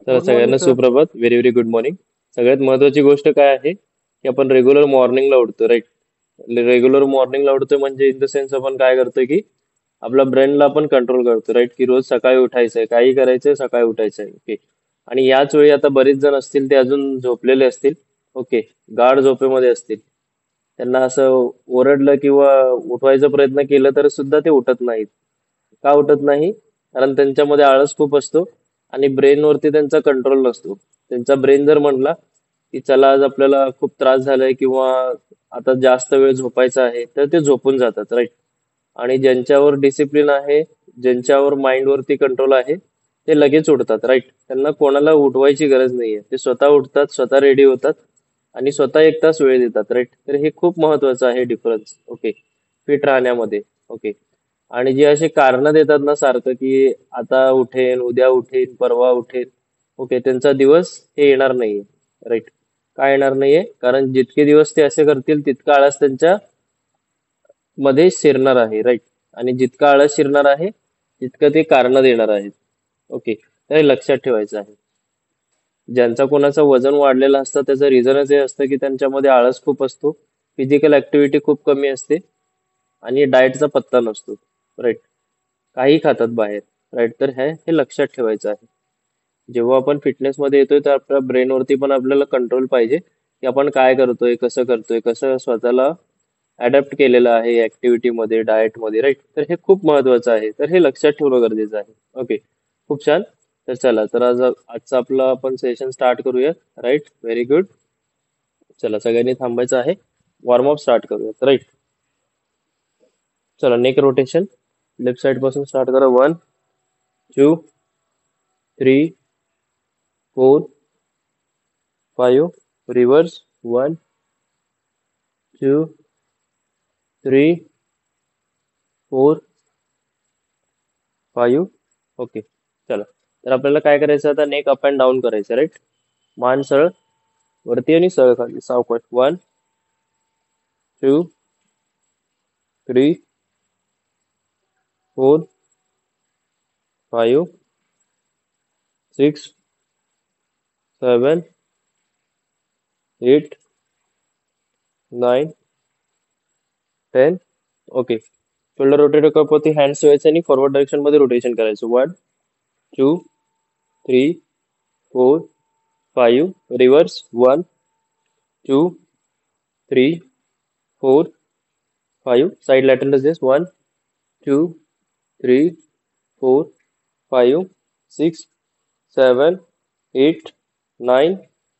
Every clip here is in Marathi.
तर गुड मॉर्निंग सगळ्यांना सर. सुप्रभात. Very very good morning. सगळ्यात महत्वाची गोष्ट काय आहे की आपण रेग्युलर मॉर्निंगला उठतो, राईट? रेग्युलर मॉर्निंगला उठतोय म्हणजे इन द सेन्स आपण काय करतोय की आपल्या ब्रेनला आपण कंट्रोल करतो, राईट? की रोज सकाळी उठायचंय, काही करायचंय, सकाळी उठायचंय. ओके. आणि याच वेळी आता बरेच जण असतील ते अजून झोपलेले असतील. ओके. गाढ झोपेमध्ये असतील. त्यांना असं ओरडलं किंवा उठवायचा प्रयत्न केला तर सुद्धा ते उठत नाहीत. का उठत नाही? कारण त्यांच्यामध्ये आळस खूप असतो आणि ब्रेनवरती त्यांचा कंट्रोल नसतो. त्यांचा ब्रेन जर म्हणला की चला आज आपल्याला खूप त्रास झालाय किंवा आता जास्त वेळ झोपायचा आहे, तर ते झोपून जातात, राईट? आणि ज्यांच्यावर डिसिप्लिन आहे, ज्यांच्यावर माइंडवरती कंट्रोल आहे, ते लगेच उठतात, राईट? त्यांना कोणाला उठवायची गरज नाहीये. ते स्वतः उठतात, स्वतः रेडी होतात आणि स्वतः 1 तास वेळ देतात, राईट? तर हे खूप महत्वाचं आहे डिफरन्स. ओके. फिट राहण्यामध्ये. ओके. आणि जे असे कारण देतात ना सारखं की आता उठेन, उद्या उठेन, परवा उठेन. ओके. त्यांचा दिवस हे येणार नाहीये, राईट? का येणार नाहीये? कारण जितके दिवस ते असे करतील तितका आळस त्यांच्या मध्ये शिरणार आहे, राईट? आणि जितका आळस शिरणार आहे तितकं ते कारण देणार आहेत. ओके. तर हे लक्षात ठेवायचं आहे. ज्यांचा कोणाचं वजन वाढलेलं असतं त्याचं रिझनच हे असतं की त्यांच्यामध्ये आळस खूप असतो, फिजिकल ऍक्टिव्हिटी खूप कमी असते आणि डाएटचा पत्ता नसतो, राईट? काही खातात बाहेर, राईट? तर हे लक्षात ठेवायचं आहे. जेव्हा आपण फिटनेस मध्ये येतोय तर आपल्या ब्रेनवरती पण आपल्याला कंट्रोल पाहिजे की आपण काय करतोय, कसं स्वतःला अडॅप्ट केलेलं आहे ऍक्टिव्हिटी मध्ये, डाएट मध्ये, राईट? तर हे खूप महत्वाचं आहे. तर हे लक्षात ठेवणं गरजेचं आहे. ओके. खूप छान. तर चला, तर आज आजचा आपला आपण सेशन स्टार्ट करूया, राईट? Very good. चला, सगळ्यांनी थांबायचं आहे. वॉर्मअप स्टार्ट करूयात, राईट? चला, नेक रोटेशन लेफ्ट साइड पासून स्टार्ट करा. 1, 2, 3, 4, 5. रिव्हर्स. 1, 2, 3, 4, 5. ओके. चला, तर आपल्याला काय करायचं आता? नेक अप अँड डाऊन करायचं, राईट? मान सरळ वरती आणि सरळ खाली, सावकाश. 1, 2, 3, 4, 5, 6, 7, 8, 9, 10. ओके. शोल्डर रोटेट करपवरती हँड्स ठेवायचे आणि फॉरवर्ड डायरेक्शन मध्ये रोटेशन करायचं. 1, 2, 3, 4, 5. Reverse. 1, 2, 3, 4, 5. Side lateral raises. 1, 2, 3, 4, 5, 6, 7, 8, 9,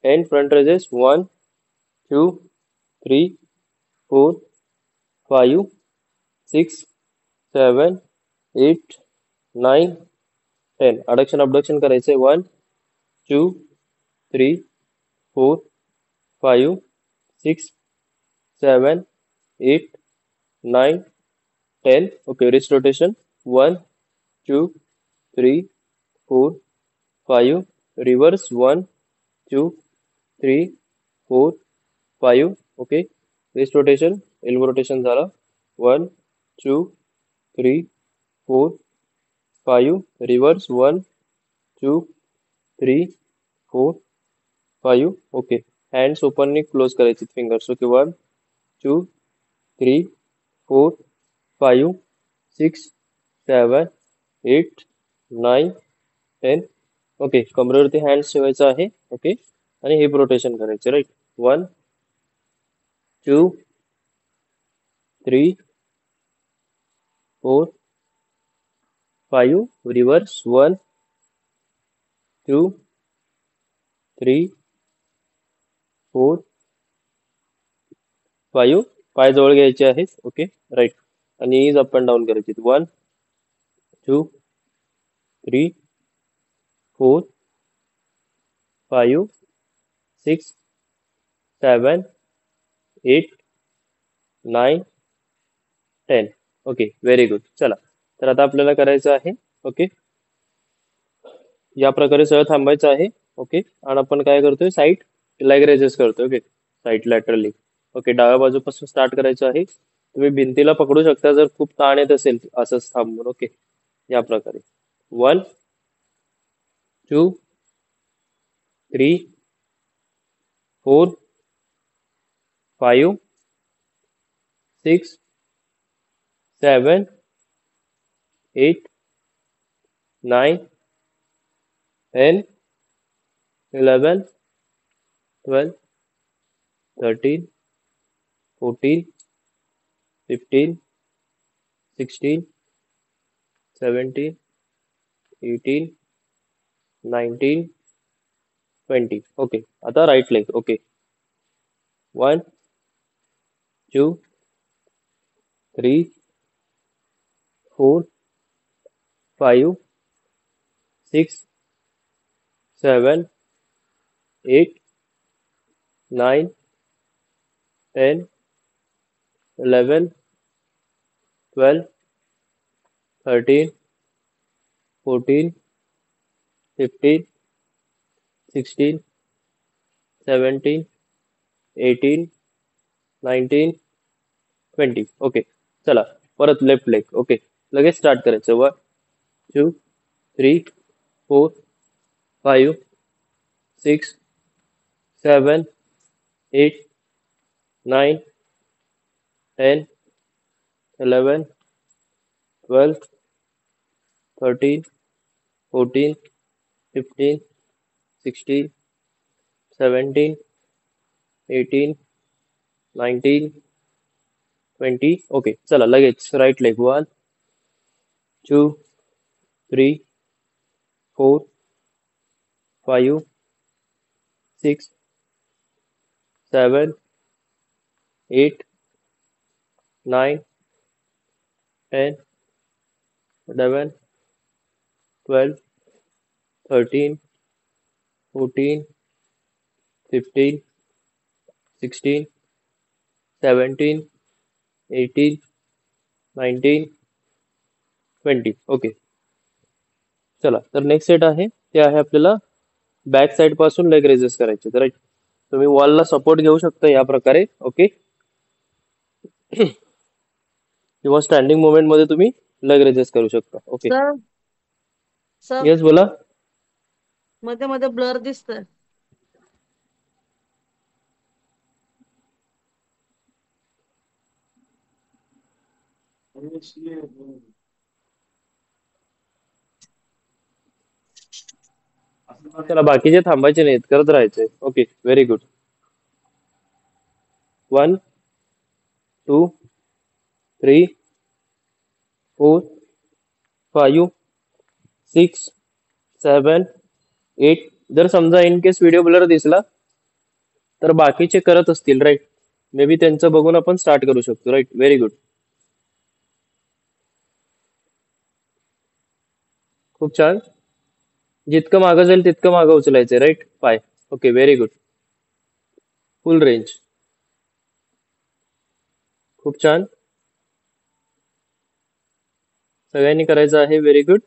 10. Front raises. 1, 2, 3, 4, 5, 6, 7, 8, 9, 10. Adduction abduction करायचंय. 1, 2, 3, 4, 5, 6, 7, 8, 9, 10. Okay, wrist rotation. 1, 2, 3, 4, 5. Reverse. 1, 2, 3, 4, 5. Okay. Wrist rotation. Elbow rotation झाला. 1, 2, 3, 4, 5. Reverse. 1, 2, 3, 4, 5. Okay. Hands openly close करायचे fingers. Okay. 1, 2, 3, 4, 5, 6, 7, 8, 9, 10. ओके. कमरेवरती हँड्स ठेवायचं आहे. ओके. आणि हिप रोटेशन करायचं, राईट? 1, 2, 3, 4, 5. रिव्हर्स. 1, 2, 3, 4, 5. पाय जवळ घ्यायचे आहेत. ओके. राईट. आणि इज अप अँड डाऊन करायचे. 1, 2, 3, 4, 5, 6, 7, 8, 9, 10. ओके. Very good. चला, तर आता आपल्याला करायचं आहे. ओके. या प्रकारे सरळ थांबायचं आहे. ओके. आणि आपण काय करतोय? साईड लेग रेजेस करतोय. ओके. Side laterally. ओके. डाव्या बाजूपासून स्टार्ट करायचं आहे. तुम्ही भिंतीला पकडू शकता जर खूप ताण येत असेल असंच थांबून. ओके. या प्रकारे. 1, 2, 3, 4, 5, 6, 7, 8, 9, 10, 11, 12, 13, 14, 15, 16, 17, 18, 19, 20. ओके. आता राईट लेग. ओके. 1, 2, 3, 4, 5, 6, 7, 8, 9, 10, 11, 12, 13, 14, 15, 16, 17, 18, 19, 20. ओके. चला परत लेफ्ट लेग. ओके. लगेच स्टार्ट करायचं. 1, 2, 3, 4, 5, 6, 7, 8, 9, 10, 11, 12, 13, 14, 15, 16, 17, 18, 19, 20. ओके. चला लगेच राईट लेग. 1, 2, 3, 4, 5, 6, 7, 8, 9, 10, 11, 12, 13, 14, 15, 16, 17, 18, 19, 20. ओके. चला तर नेक्स्ट सेट आहे ते आहे आपल्याला बॅक साइड पासून लेग रेजेस करायचे. तर राईट तुम्ही वॉलला सपोर्ट घेऊ शकता या प्रकारे. ओके. किंवा स्टँडिंग मुवमेंट मध्ये तुम्ही लेग रेजेस करू शकता. ओके. सर सर येस बोला. मध्ये मध्ये ब्लर दिसतंय. चला बाकीचे थांबायचे नाहीत करत राहायचे. Okay very good. 1, 2, 3, 4, 5, 6, 7, 8. जर समजा इन केस व्हिडिओ ब्लर दिसला तर बाकीचे करत असतील राईट. मे बी त्यांचं बघून आपण स्टार्ट करू शकतो. Right very good. खूप छान. जितकं मागं जाईल तितकं मागं उचलायचंय राईट पाय. Okay very good. Full range. खूप छान. सगळ्यांनी करायचं आहे. Very good.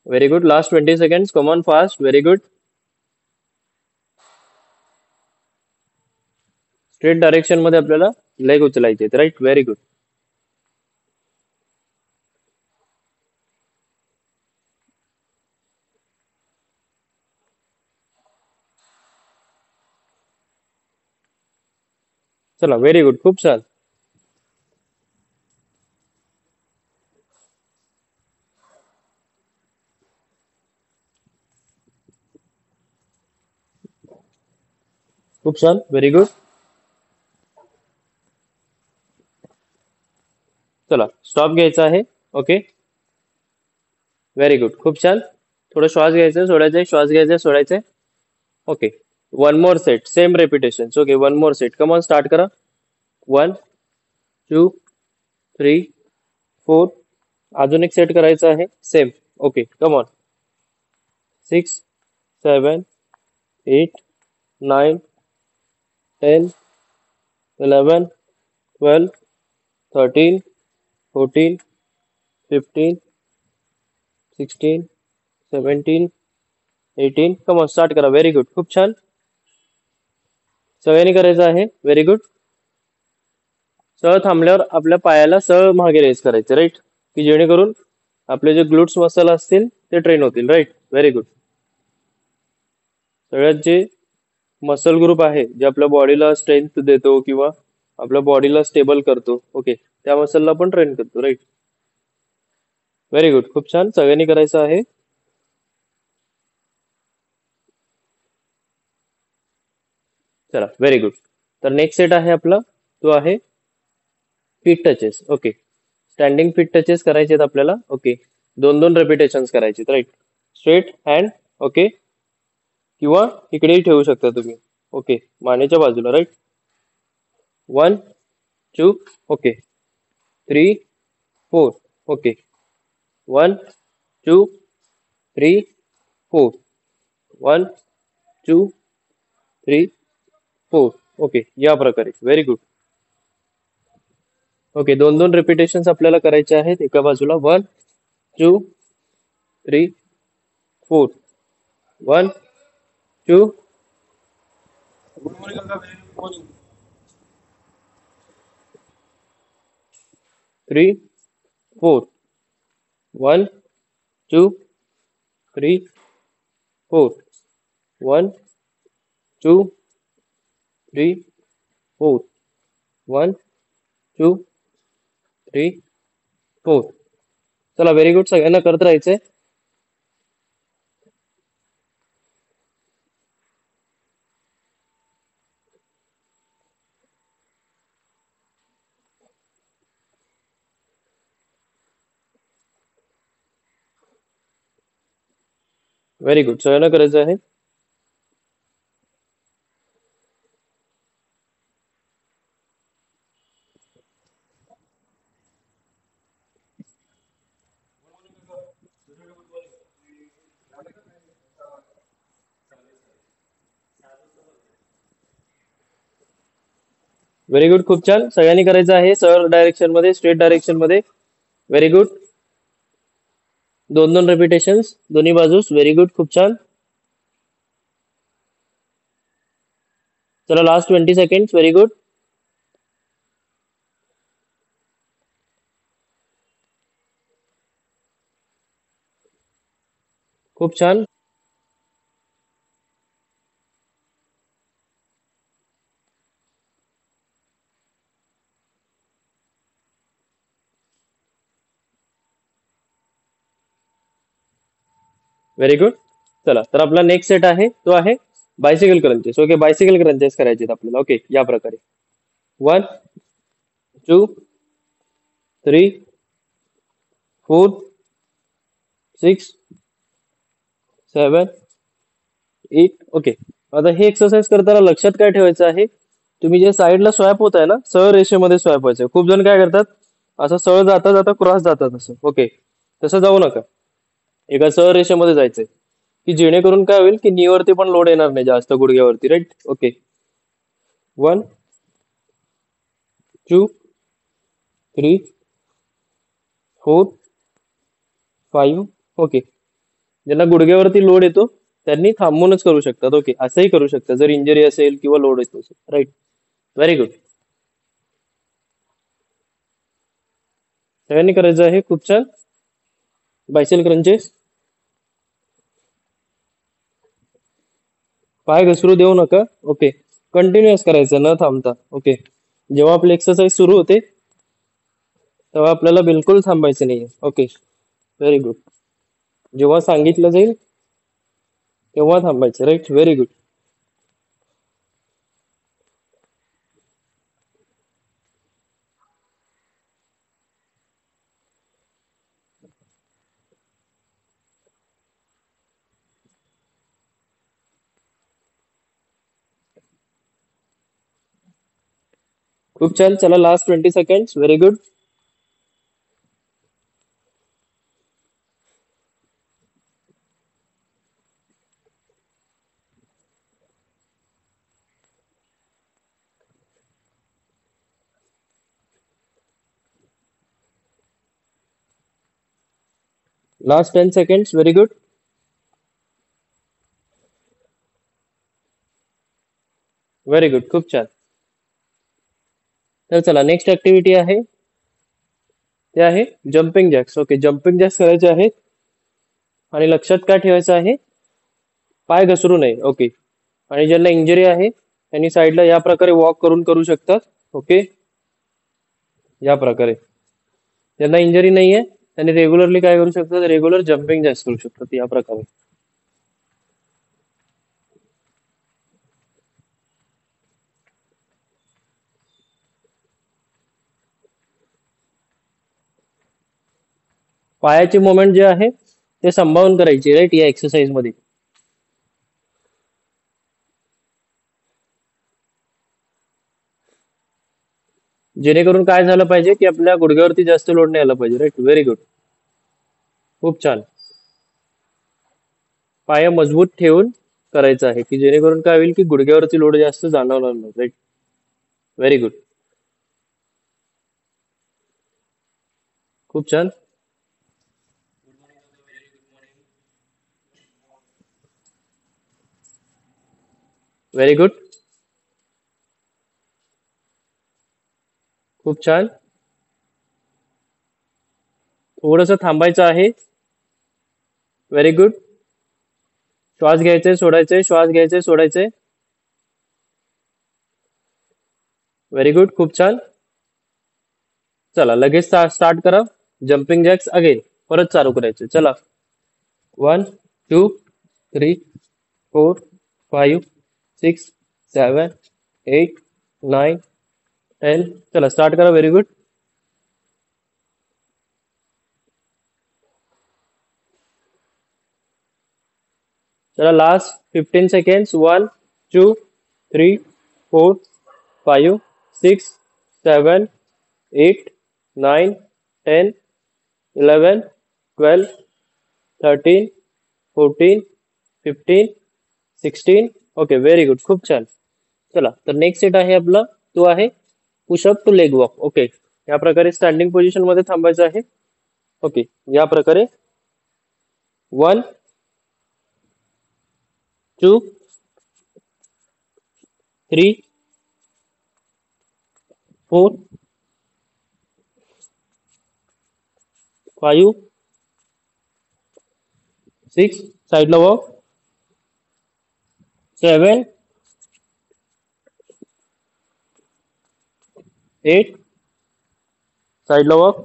Very good. Last 20 seconds. Come on fast. Very good. Straight direction मध्ये आपल्याला लेग उचलायचे राईट. Very good. चला व्हेरी गुड. खूप छान. खूप छान. Very good. चला स्टॉप घ्यायचा आहे. Okay very good. खूप छान. थोडं श्वास घ्यायचं सोडायचंय. श्वास घ्यायचा सोडायचंय. Okay. One more set. Same repetition. Okay one more set. Come on start करा. 1, 2, 3, 4. अजून एक सेट करायचं आहे same. Okay come on. 6, 7, 8, 9, 10, 11, 12, 13, 14, 15, 16, 17, 18. Come start करा. Very good. खूप छान. सगळ्यांनी करायचं आहे. Very good. सळ थांबल्यावर आपल्या पायाला सळ मागे रेस करायचे, राईट, की जेणेकरून आपले जे ग्लुट्स मसल असतील ते ट्रेन होतील, राईट. Very good. सगळ्यात जे मसल ग्रुप आहे जे आपल्या बॉडीला स्ट्रेंथ देतो किंवा आपल्या बॉडीला स्टेबल करतो, ओके, त्या मसलला पण ट्रेन करतो, राईट. Very good. खूप छान. सगळ्यांनी करायचं आहे. चला, व्हेरी गुड. तर नेक्स्ट सेट आहे आपला, तो आहे fit touches. Okay, standing fit touches करायचे आहेत आपल्याला. ओके, दोन दोन रेपिटेशन्स करायचे, राईट. स्ट्रेट हँड, ओके, किंवा इकडेही ठेवू शकता तुम्ही. ओके, मानेच्या बाजूला, राईट. 1, 2, ओके, 3, 4, ओके, 1, 2, 3, 4, 1, 2, 3, 4, ओके, या प्रकारे. Very good. ओके, दोन दोन रिपिटेशन्स आपल्याला करायचे आहेत एका बाजूला. 1, 2, 3, 4, 1, 2, 3, 4, 1, 2, 3, 4, 1, 2, 3, 4, 1, 2, 3, 4. चला, व्हेरी गुड. सगळ्यांना करत राहायचंय. Very good. सगळ्यांना करायचं आहे. Very good. खूप छान. सगळ्यांनी करायचं आहे सरळ डायरेक्शन मध्ये, स्ट्रेट डायरेक्शन मध्ये. Very good. दोन दोन रेपिटेशन्स दोन्ही बाजूस. Very good. खूप छान. चला, लास्ट 20 सेकंड्स. Very good. खूप छान. Very good. चला, तर आपला नेक्स्ट सेट आहे तो आहे bicycle crunches. Okay, bicycle crunches करायचे आहेत आपल्याला. ओके, या प्रकारे. 1, 2, 3, 4, 6, 7, 8. ओके, आता हे एक्सरसाइज करताना लक्षात काय ठेवायचं आहे, तुम्ही जे साईडला स्वॅप होत आहे ना, सरळ रेषेमध्ये स्वॅप व्हायचं. खूप जण काय करतात, असं सरळ जाता जाता क्रॉस जातात असं. ओके, तसं जाऊ नका. एका सरळ रेषेमध्ये जायचंय, की जेणेकरून काय होईल की नी वरती पण लोड येणार नाही जास्त, गुडघ्यावरती, राईट. ओके, 1, 2, 3, 4, 5. ओके, ज्यांना गुडघ्यावरती लोड येतो त्यांनी थांबूनच करू शकतात. ओके, असंही करू शकतात जर इंजरी असेल किंवा लोड येतो असेल, राईट. Very good. सगळ्यांनी करायचं आहे. खूप छान. बायसेल क्रंचेस. पाय घसरू देऊ नका. ओके, कंटिन्युअस करायचं न थांबता. ओके, जेव्हा आपली एक्सरसाइज सुरू होते तेव्हा आपल्याला बिलकुल थांबायचं नाहीये. Okay, very good. जेव्हा सांगितलं जाईल तेव्हा थांबायचं, राईट. Very good. खूप छान. चला, last 20 seconds. Very good. Last 10 seconds. Very good. Very good. खूप छान. तर चला नेक्स्ट ऍक्टिव्हिटी आहे ते आहे jumping jacks. Okay, jumping Jacks करायचे आहेत आणि लक्षात काय ठेवायचं आहे, पाय घसरू नये. ओके, आणि ज्यांना इंजरी आहे त्यांनी साईडला या प्रकारे वॉक करून करू शकतात. ओके, या प्रकारे. ज्यांना इंजरी नाहीये त्यांनी रेग्युलरली काय करू शकतात, रेग्युलर जम्पिंग जॅक्स करू शकतात या प्रकारे. पायाची मुवमेंट जे आहे ते सांभाळून करायची, राईट, या एक्सरसाइज मध्ये. जेणेकरून काय झालं पाहिजे की आपल्या गुडघ्यावरती जास्त लोड नाही आला पाहिजे, राईट. Very good. खूप छान. पाय मजबूत ठेवून करायचं आहे की जेणेकरून काय होईल की गुडघ्यावरती लोड जास्त जाणवणार नाही, राईट. Very good. खूप छान. Very good. खूप छान. थोडस थांबायचं आहे. Very good. श्वास घ्यायचे सोडायचे, श्वास घ्यायचे सोडायचे. Very good. खूप छान. चला लगेच स्टार्ट करा. जम्पिंग जॅक्स अगेन परत चालू करायचे. चला, 1 2 3 4 5 6 7 8 9 10. चला स्टार्ट करा. Very good. चला last 15 seconds. 1 2 3 4 5 6 7 8 9 10 11 12 13 14 15 16. Okay, very good. खूप छान. चला, तर नेक्स्ट सेट आहे आपला, तो आहे pushup to leg walk. Okay, या प्रकारे स्टँडिंग पोझिशन मध्ये थांबायचं आहे. ओके, या प्रकारे 1 2 3 4 5 6. साईडला वॉक. 7 8. साईडला वॉक.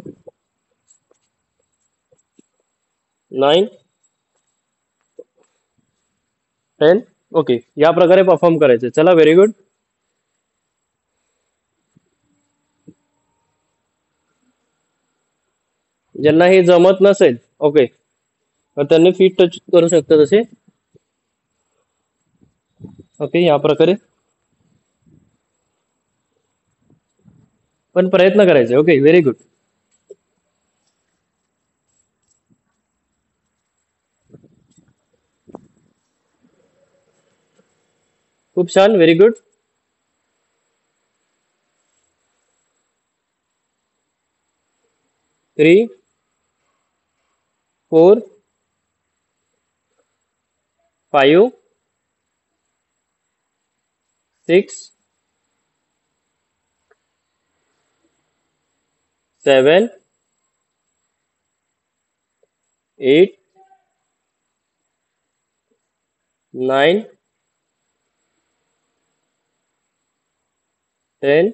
9 10. ओके, या प्रकारे परफॉर्म करायचे. चला, व्हेरी गुड. ज्यांना हे जमत नसेल, ओके, तर त्यांनी फीट टच करू शकतात असे. ओके, या प्रकारे पण प्रयत्न करायचे. Okay, very good. खूप छान. Very good. 3 4 5 6 7 8 9 10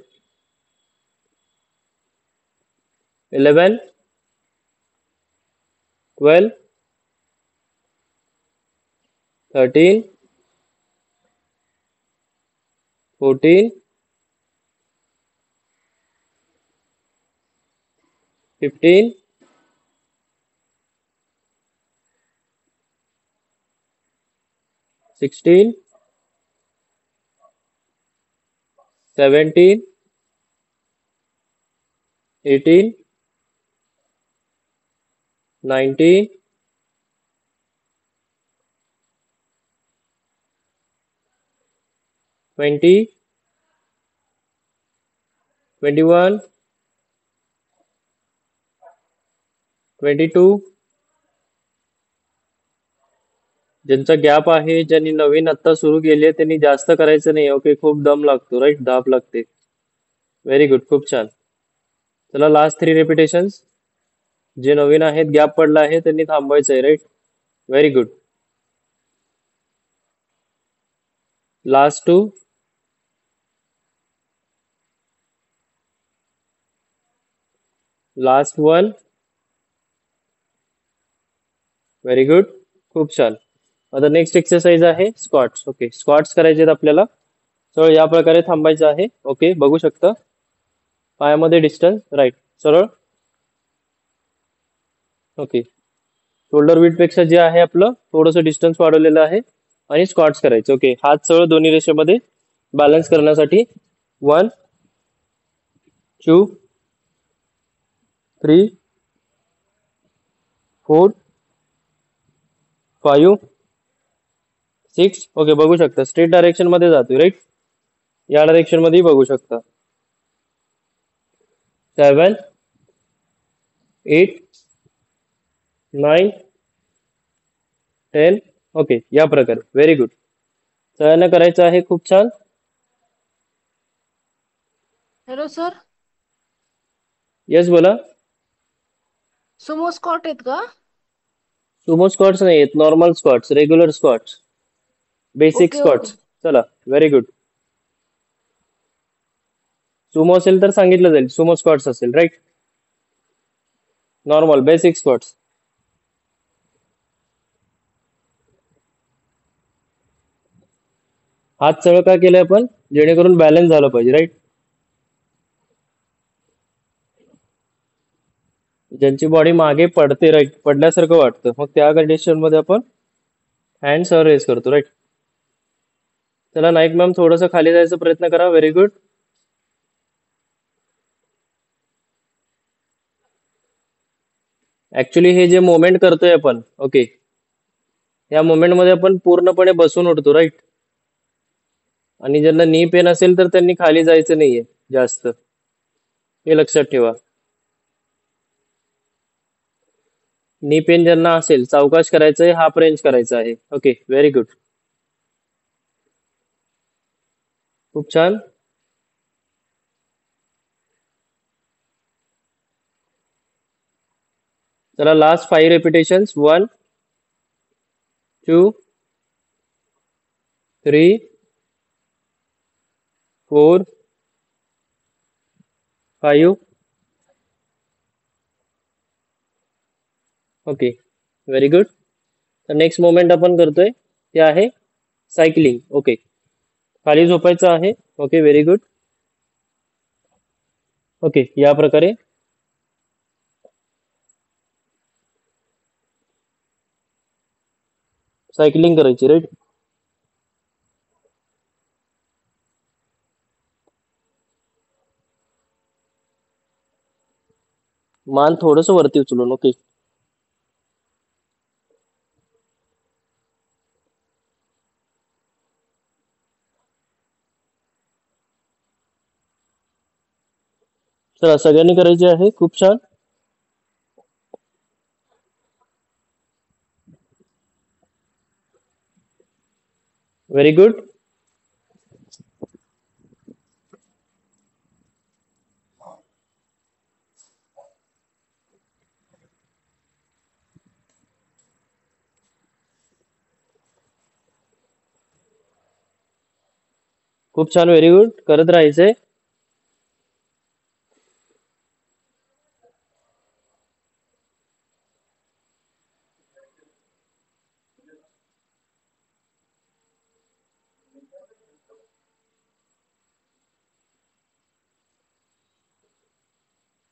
11 12 13 14 15 16 17 18 19 20 21 22 ज्यांचा गॅप आहे, ज्यांनी नवीन आता सुरू केली आहे, त्यांनी जास्त करायचं नाही. ओके, खूप दम लागतो, राईट? धाप लागते. व्हेरी गुड, खूप छान. चला लास्ट 3 रिपिटेशन्स. जे नवीन आहेत, गॅप पडला आहे, त्यांनी थांबायचं आहे, right? Very good. Last 2. Last 1. Very good, खूप छान. आता नेक्स्ट एक्सरसाइज आहे स्क्वॉट्स. ओके, स्क्वॉट्स करायचे आहेत आपल्याला. सरळ या प्रकारे थांबायचं आहे. ओके, बघू शकता पायामध्ये डिस्टन्स, राईट? सरळ. ओके, शोल्डर विड्थ पेक्षा जे आहे आपलं थोडंसं डिस्टन्स वाढवलेलं आहे आणि स्क्वॉट्स करायचे. ओके, हात सरळ दोन्ही रेषेमध्ये बॅलन्स करण्यासाठी. 1 2 3 4 5 6. ओके, बघू शकता स्ट्रेट डायरेक्शन मध्ये जातोय, राईट? या डायरेक्शन मध्ये बघू शकता. 7 8 9 10. ओके, या प्रकारे. Very good. सगळ्यांना करायचं आहे. खूप छान. हॅलो सर, येस, बोला. सुमो स्कॉट आहेत का? सुमो स्क्वॉट्स नाही आहेत, normal squats, regular squats, basic okay okay. Squats. चला, व्हेरी गुड. सुमो असेल तर सांगितलं जाईल, सुमो स्क्वॉट्स असेल, राईट? Normal basic squats. हात सरळ का केले आपण? जेणेकरून बॅलन्स झालं पाहिजे, राईट? ज्यांची बॉडी मागे पडते, राईट, पडल्यासारखं वाटतं, मग त्या कंडिशन मध्ये आपण हँड सरळ रेस करतो, राईट? चला नाईक मॅम, थोडंसं खाली जायचा प्रयत्न करा. Very good. ऍक्च्युली हे जे मोमेंट करतोय आपण, ओके, या मोमेंट मध्ये आपण पूर्णपणे बसून उठतो, राईट? आणि ज्यांना नी पेन असेल तर त्यांनी खाली जायचं नाहीये जास्त, हे लक्षात ठेवा. नी पेन ज्यांना असेल, सावकाश करायचंय, हाफ रेंज करायचा आहे. ओके, व्हेरी गुड, खूप छान. चला last 5 repetitions. 1 2 3 4 5. Okay, very good. तर नेक्स्ट मोमेंट आपण करतोय ते आहे सायकलिंग. ओके, खाली झोपायचं आहे. Okay, very good. ओके, या प्रकारे सायकलिंग करायची, राईट? मान थोडस वरती उचलून. ओके, चला सगळ्यांनी करायचे आहे. खूप छान, व्हेरी गुड. खूप छान, व्हेरी गुड. करत राहायचंय.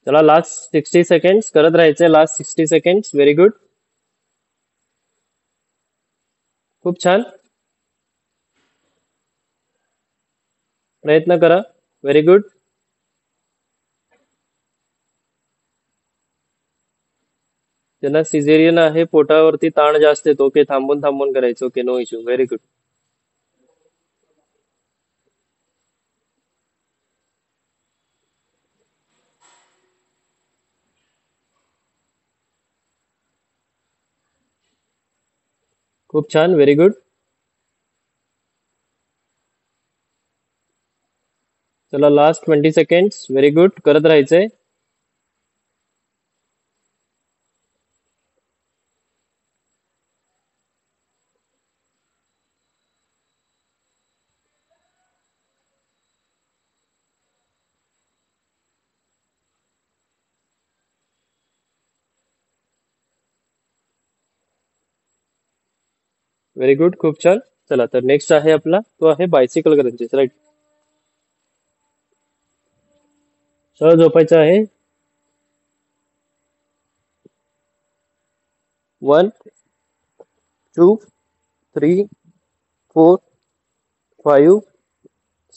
चला लास्ट 60 सेकंड्स करत राहायचंय. Last 60 seconds. व्हेरी गुड, खूप छान. प्रयत्न करा. Very good. ज्यांना सिझेरियन आहे, पोटावरती ताण जास्त येतो, ओके, थांबून थांबून करायचं. Okay, no issue. Very good. खूप छान, व्हेरी गुड. चला लास्ट 20 सेकंड्स. व्हेरी गुड, करत राहायचंय. व्हेरी गुड, खूप छान. चला तर नेक्स्ट आहे आपला, तो आहे बायसिकल क्रंचेस, राईट. सरळ झोपायचं आहे. 1, 2, 3, 4, 5,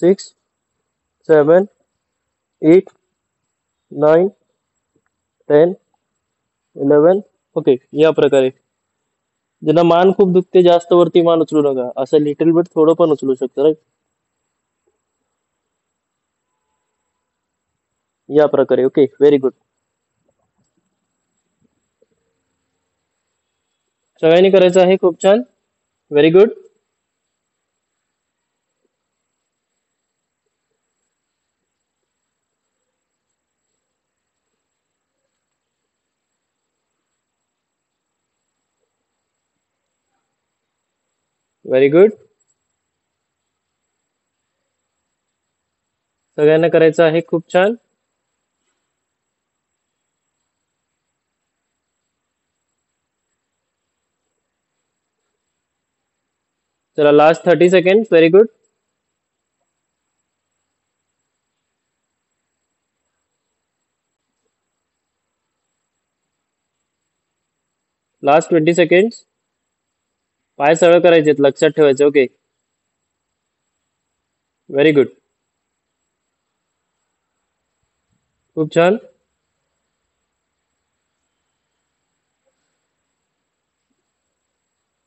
6, 7, 8, 9, 10, 11. ओके, या प्रकारे. ज्यांना मान खूप दुखते, जास्त वरती मान उचलू नका, असं लिटिल बिट थोडं पण उचलू शकता, राईट. या प्रकारे. Okay, very good. सगळ्यांनी करायचं आहे. खूप छान, व्हेरी गुड. Very good. सगळ्यांना करायचं आहे. खूप छान. चला last 30 second. Very good. Last 20 second. पाय सरळ करायचेत, लक्षात ठेवायचं. Okay, very good. खूप छान.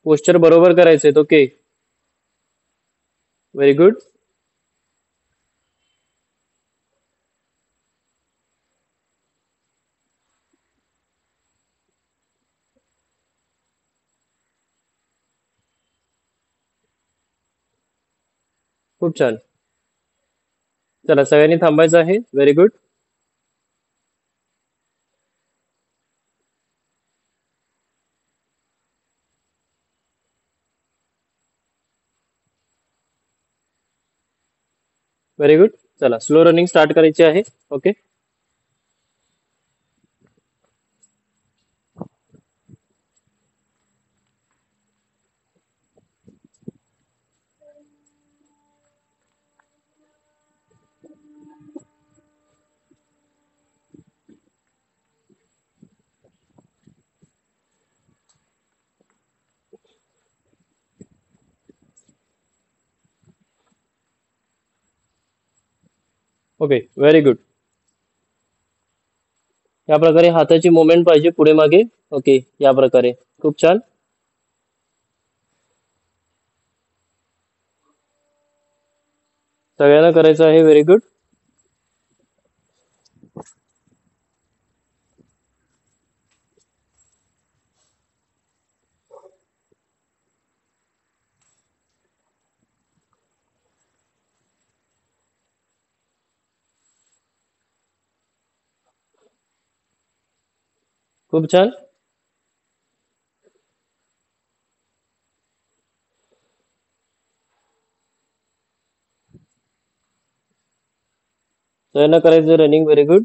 पोस्चर बरोबर करायचे. Okay, very good. खूप छान. चला सगळ्यांनी थांबायचं आहे. Very good. Very good. चला स्लो रनिंग स्टार्ट करायची आहे. Okay, okay, very good. या प्रकारे हाताची मुवमेंट पाहिजे पुढे मागे. ओके, या प्रकारे. खूप छान. सगळ्यांना करायचं आहे. Very good. खूप छान. सगळ्यांना करायचं रनिंग. Very good.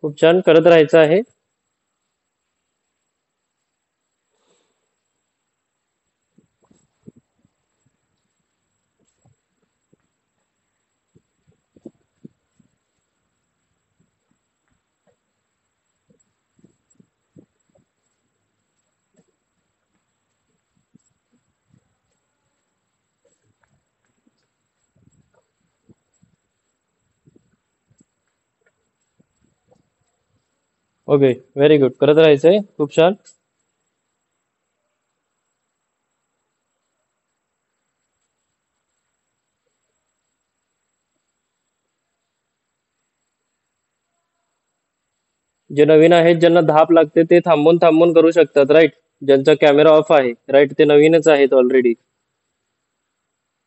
खूप छान, करत राहायचं आहे. ओके, व्हेरी गुड, करत राहायचंय. खूप छान. जे नवीन आहेत ज्यांना धाप लागते ते थांबून थांबून करू शकतात, राईट. ज्यांचा कॅमेरा ऑफ आहे, राईट, ते नवीनच आहेत ऑलरेडी.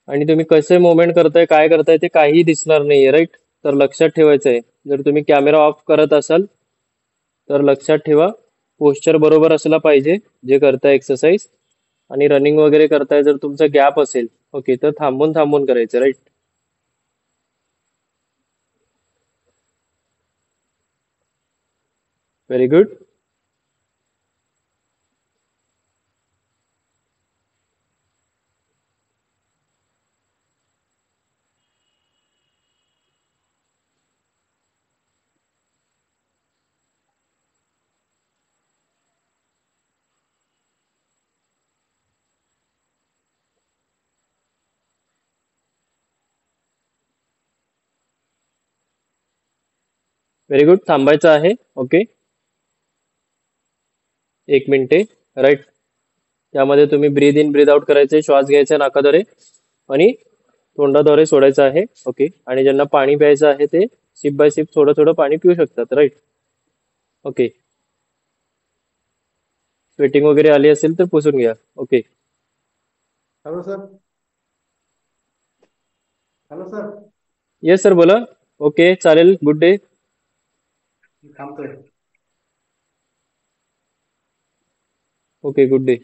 आणि तुम्ही कसे मुवमेंट करताय, काय करताय ते काहीही दिसणार नाहीये, राईट. तर लक्षात ठेवायचं आहे, जर तुम्ही कॅमेरा ऑफ करत असाल तर लक्षात ठेवा, पोस्चर बरोबर असला पाहिजे जे करताय एक्सरसाइज. आणि रनिंग वगैरे करताय जर तुमचा गॅप असेल, ओके, तर थांबून थांबून करायचं, right. Very good. Very good. थांबायचं आहे, ओके. 1 मिनिटे, राईट. त्यामध्ये तुम्ही ब्रीद इन ब्रीद आउट करायचे, श्वास घ्यायचा नाकाद्वारे आणि तोंडाद्वारे सोडायचं आहे, ओके. आणि ज्यांना पाणी प्यायचं आहे ते सिप बाय सिप थोडं थोडं पाणी पिऊ शकतात, राईट. ओके. स्वेटिंग वगैरे आली असेल तर पुसून घ्या, okay. Hello sir. Hello sir. Yes sir, बोला. ओके, चालेल. Good day. थांबतोय. Okay, good day.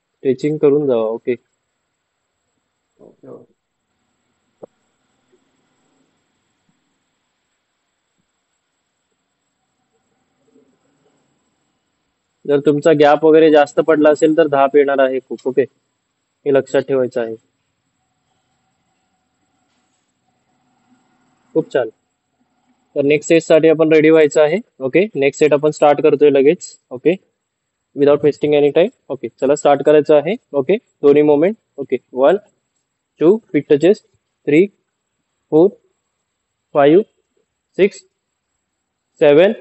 स्ट्रेचिंग करून जावा, ओके. Okay okay. जर तुमचा गॅप वगैरे जास्त पडला असेल तर धाप येणार आहे खूप, ओके. हे लक्षात ठेवायचं आहे. खूप छान. तर नेक्स्ट सेट साठी आपण रेडी व्हायचं आहे, ओके. नेक्स्ट सेट आपण स्टार्ट करतोय लगेच, okay. Without wasting any time, okay. चला स्टार्ट करायचं आहे, ओके. दोन्ही मोमेंट, ओके. 1 2 feet touches, 3 4 5 6 7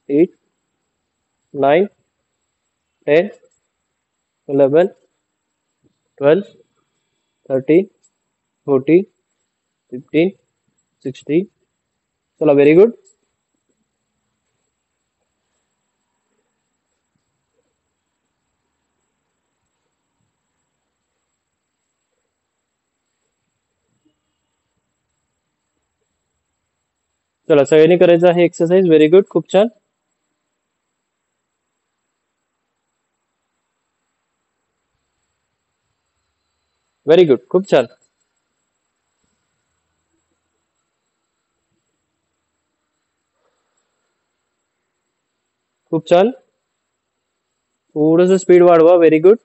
8 9 10 11 12 13 14 15 16. चला, व्हेरी गुड. चला, सगळ्यांनी करायचं आहे एक्सरसाइज. व्हेरी गुड, खूप छान. व्हेरी गुड, खूप छान. खूप छान. थोडस स्पीड वाढवा. Very good.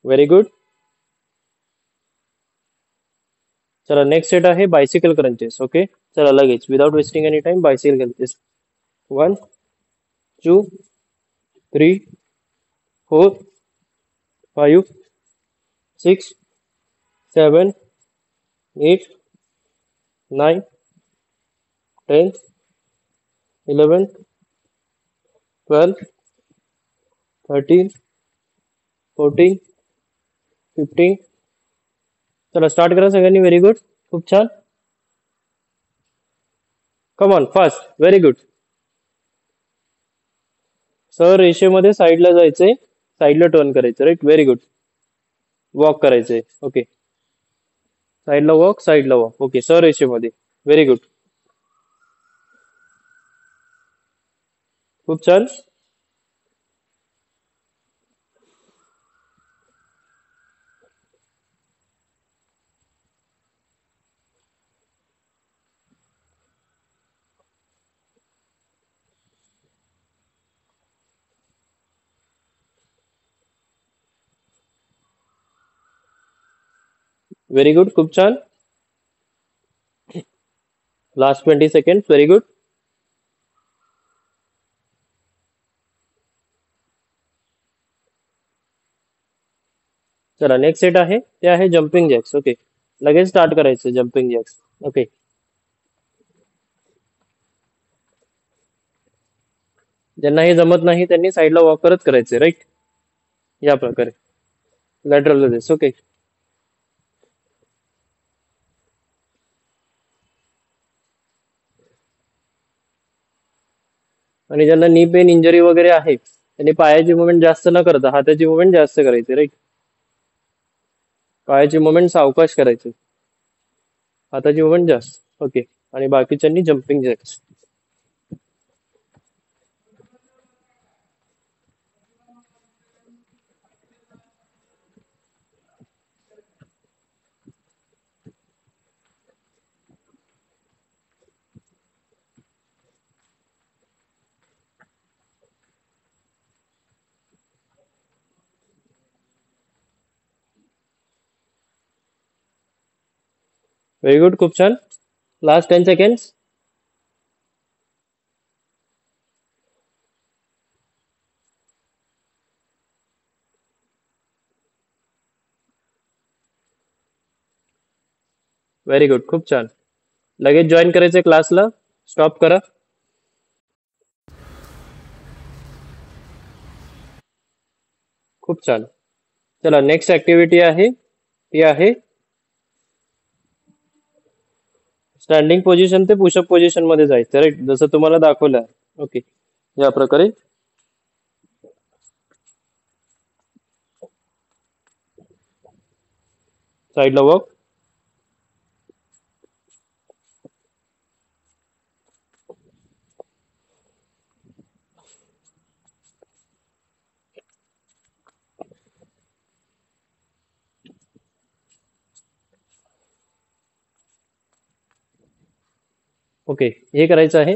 Very good. चला, नेक्स्ट सेट आहे बायसिकल क्रंचेस, ओके. चला लगेच without wasting any time bicycle crunches. 1 2 3 4 5 6 7 8 9 10 11 12 13 14 15. चला स्टार्ट करा सगळ्यांनी. व्हेरी गुड, खूप छान. Come on, fast. Very good. Sir रेषेमध्ये साईडला जायचंय, साईडला टर्न करायचं, राईट. Very good. वॉक करायचंय, ओके. साईडला वॉक, साईडला वॉक, ओके. सर रेषेमध्ये. व्हेरी गुड, खूप छान. व्हेरी गुड, खूप छान. Last 20 second. Very good. चला नेक्स्ट सेट आहे ते आहे जम्पिंग जॅक्स. ओके, लगेच स्टार्ट करायचं जम्पिंग जॅक्स. ओके, ज्यांना हे जमत नाही त्यांनी साईडला वॉक करत करायचे, राईट. या प्रकारे लॅटरल रेझेस. ओके, आणि ज्यांना नी पेन इंजरी वगैरे आहे त्यांनी पायाची मुवमेंट जास्त न करता हाताची मुवमेंट जास्त करायची, राईट. पायाची मुवमेंट सावकाश करायची, हाताची मुवमेंट जास्त. ओके, आणि बाकीच्यांनी जम्पिंग जॅक्स. व्हेरी गुड, खूप छान. Last 10 seconds. व्हेरी गुड, खूप छान. लगेच जॉईन करायचं क्लासला. स्टॉप करा. खूप छान. चला नेक्स्ट ऍक्टिव्हिटी आहे ती आहे स्टँडिंग पोझिशन ते पुशअप पोझिशन मध्ये जायचं, राईट, जसं तुम्हाला दाखवलं आहे. ओके, या प्रकारे साईडला वॉक. ओके, हे करायचं आहे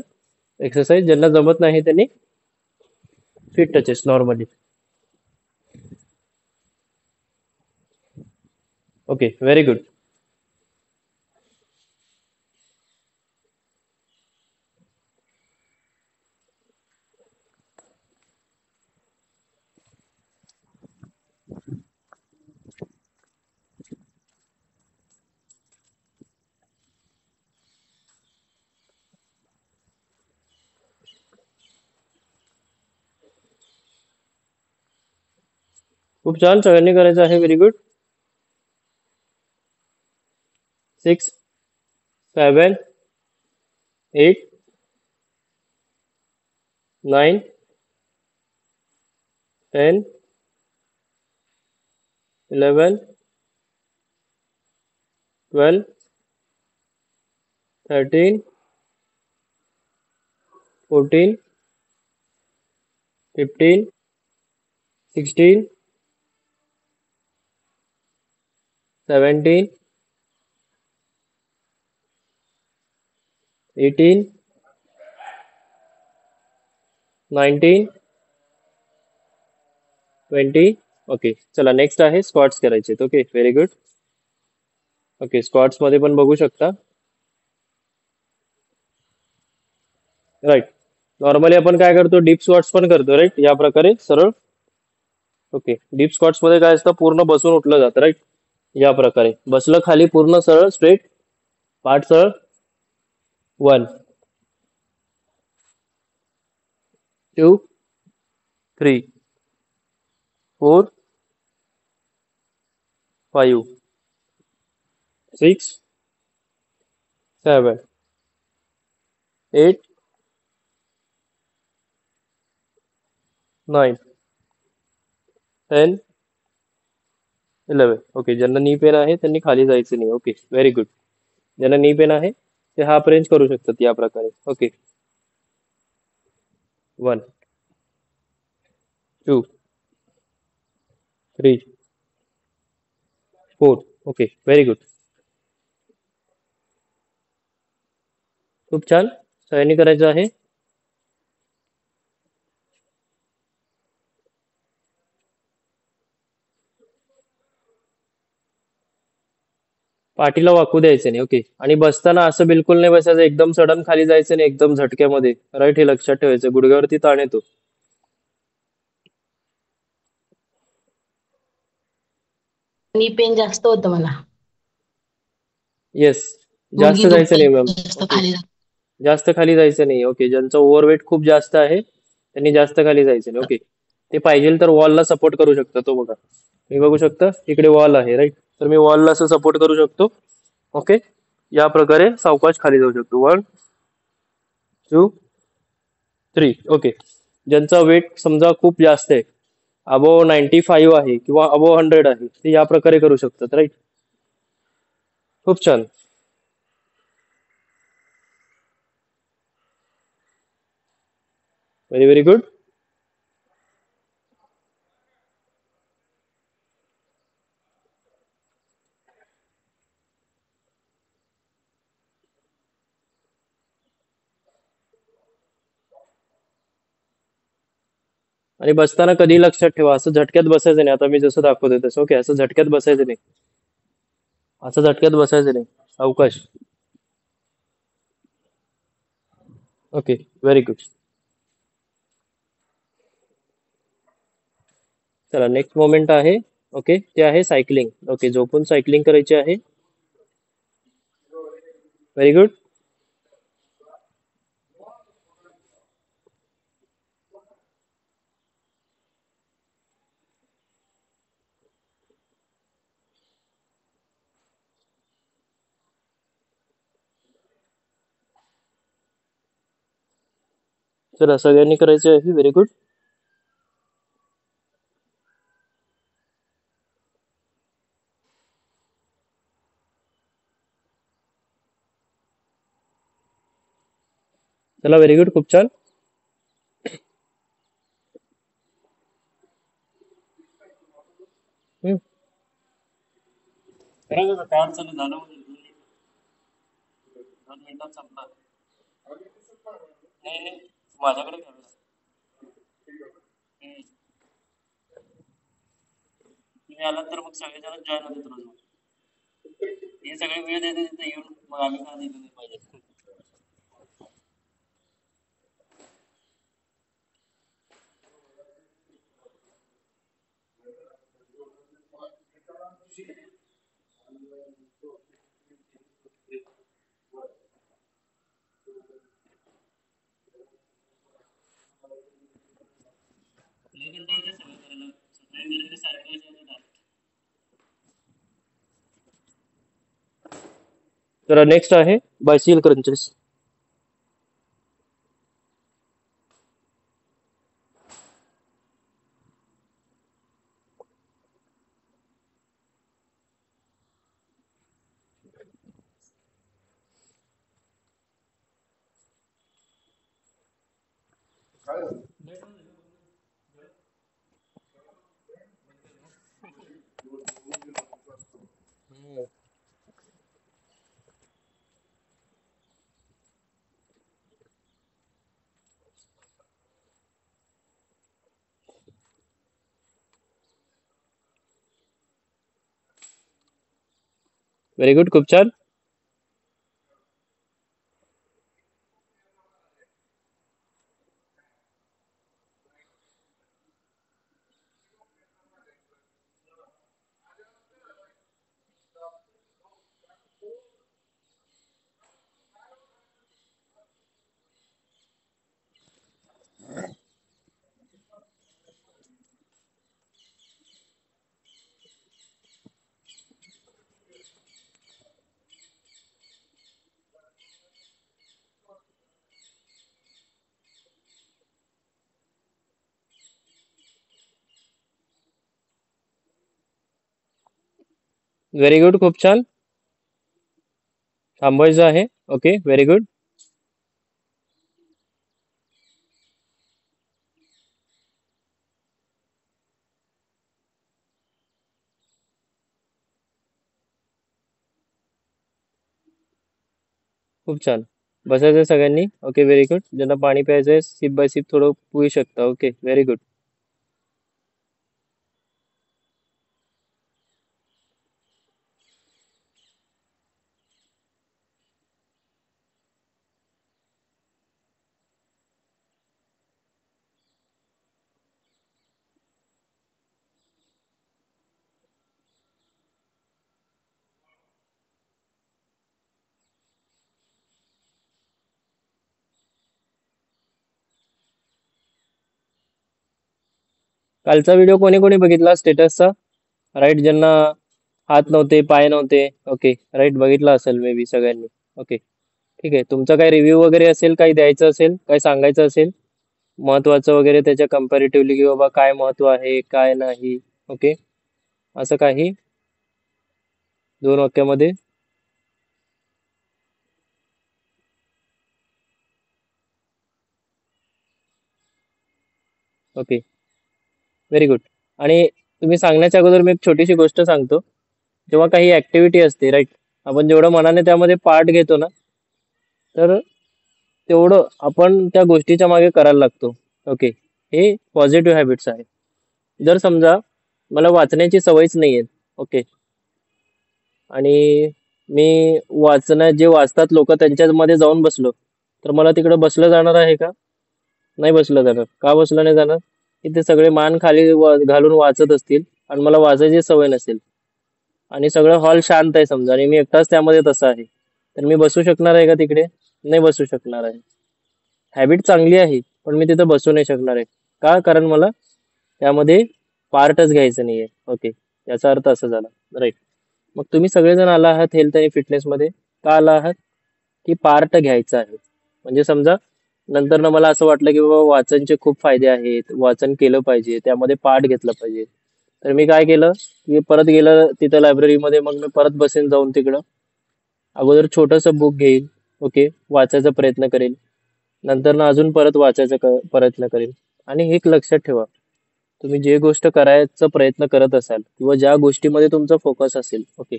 एक्सरसाइज. ज्यांना जमत नाही त्यांनी feet touches normally. Okay, very good. खूप छान, सगळ्यांनी करायचं आहे. Very good. 6, 7, 8, 9, 10, 11, 12, 13, 14, 15, 16, 17, 18, 19, 20. ओके, चला नेक्स्ट आहे स्क्वॉट्स करायचे. Okay, very good. Okay, squats मध्ये पण बघू शकता, राईट. नॉर्मली आपण काय करतो, डीप स्क्वॉट्स पण करतो, राईट, या प्रकारे सरळ. ओके, डीप स्क्वॉट्स मध्ये काय असतं, पूर्ण बसून उठलं जातं, राईट, या प्रकारे बसलं खाली पूर्ण सरळ स्ट्रेट, पाठ सरळ. 1, 2, 3, 4, 5, 6, 7, 8, 9, 10, 11. ओके, ज्यांना नी पेन आहे त्यांनी खाली जायचं नाही. Okay, very good. ज्यांना नी पेन आहे ते हाफ रेंज करू शकतात या प्रकारे. ओके, 1, 2, 3, 4. Okay, very good. खूप छान, सगळ्यांनी करायचं आहे. पाठीला वाकू द्यायचं नाही. ओके, आणि बसताना असं बिलकुल नाही बसायचं, एकदम सडन खाली जायचं नाही एकदम झटक्यामध्ये, राईट, हे लक्षात ठेवायचं. गुडघ्यावरती ताण येतो. नी पेन जास्त होतं मला. येस, जास्त गुडघे जायचं नाही मॅम. दुखतात जास्त ओके, खाली. जास्त खाली जायचं नाही. ओके, ज्यांचं ओव्हरवेट खूप जास्त आहे त्यांनी जास्त खाली जायचं नाही. ओके, ते पाहिजे तर वॉलला सपोर्ट करू शकता. तो बघा, मी बघू शकता इकडे वॉल आहे, राईट. तर मी वॉलला असं सपोर्ट करू शकतो. ओके, या प्रकारे सावकाश खाली जाऊ शकतो. 1 2 3. ओके, ज्यांचा वेट समजा खूप जास्त आहे, अबोव 95 आहे किंवा अबोव 100 आहे, ते या प्रकारे करू शकतात, राईट. खूप छान. Very very good. आणि बसताना कधी लक्षात ठेवा, असं झटक्यात बसायचं नाही. आता मी जसं दाखवतोय तसं. ओके, असं झटक्यात बसायचं नाही. असं झटक्यात बसायचं नाही, सावकाश. Okay, very good. चला, नेक्स्ट मोमेंट आहे. ओके, ते आहे सायकलिंग. ओके, झोपून सायकलिंग करायची आहे. Very good. चला, सगळ्यांनी करायचं आहे. Very good. चला, व्हेरी गुड, खूप छान. हम्म. करायचं काम चालू झालं म्हणजे 2 मिनिटात संपला. नाही नाही, माझ्याकडे कॅमेरा. तुम्ही आलात तर मग सगळेजण जॉईन होते रोज. हे सगळे वेळ देते तिथे येऊन, मग आम्ही का दिलं नाही पाहिजे. लय कंटाळते सगळं करायला. सकाळी गेलं की सारखं यायचं. तर नेक्स्ट आहे बायसिकल क्रंचेस. व्हेरी गुड, खूप छान. व्हेरी गुड, खूप छान. थांबवायचं आहे. Okay, very good. खूप छान. बसायचं सगळ्यांनी. Okay, very good. ज्यांना पाणी प्यायचंय सिप बाय सिप थोडं पिऊ शकता. Okay, very good. कालचा व्हिडिओ कोणी कोणी बघितला स्टेटसचा? राईट, ज्यांना हात नव्हते, पाय नव्हते. ओके, राईट, बघितला असेल मे बी सगळ्यांनी. ओके, ठीक आहे. तुमचा काय रिव्ह्यू वगैरे असेल, काही द्यायचं असेल, काही सांगायचं असेल महत्वाचं वगैरे त्याच्या कम्पॅरेटिव्हली, की बाबा काय महत्व आहे काय नाही. ओके, असं काही 2 वाक्यामध्ये. Okay, very good. आणि तुम्ही सांगण्याच्या अगोदर मी एक छोटीशी गोष्ट सांगतो. जेव्हा काही ऍक्टिव्हिटी असते, राईट, आपण जेवढं मनाने त्यामध्ये पार्ट घेतो ना, तर तेवढं आपण त्या गोष्टीच्या मागे करायला लागतो. ओके, हे पॉझिटिव्ह हॅबिट्स आहे. जर समजा मला वाचण्याची सवयच नाहीये, ओके, आणि मी जे वाचतात लोक त्यांच्यामध्ये जाऊन बसलो, तर मला तिकडे बसलं जाणार आहे का? नाही बसलं जाणार. का बसलं नाही जाणार? की ते सगळे मान खाली घालून वाचत असतील आणि मला वाचायची सवय नसेल, आणि सगळं हॉल शांत आहे समजा, आणि मी एकटाच त्यामध्ये तसा आहे, तर मी बसू शकणार आहे का तिकडे? नाही बसू शकणार आहे. हॅबिट चांगली आहे, पण मी तिथं बसू नाही शकणार आहे. का? कारण मला त्यामध्ये पार्टच घ्यायचं नाहीये. ओके, याचा अर्थ असा झाला. राईट. मग तुम्ही सगळेजण आला आहात हेल्थ आणि फिटनेस मध्ये, का आला आहात? की पार्ट घ्यायचा आहे. म्हणजे समजा नंतर ना मला असं वाटलं की बाबा वाचनचे खूप फायदे आहेत, वाचन केलं पाहिजे, त्यामध्ये पार्ट घेतला पाहिजे. तर मी काय केलं की परत गेलं तिथं लायब्ररीमध्ये, मग मी परत बसेन जाऊन तिकडं, अगोदर छोटंसं बुक घेईल, ओके, वाचायचा प्रयत्न करेल, नंतर ना अजून परत वाचायचा प्रयत्न करेल. आणि एक लक्षात ठेवा, तुम्ही जे गोष्ट करायचा प्रयत्न करत असाल किंवा ज्या गोष्टीमध्ये तुमचा फोकस असेल, ओके,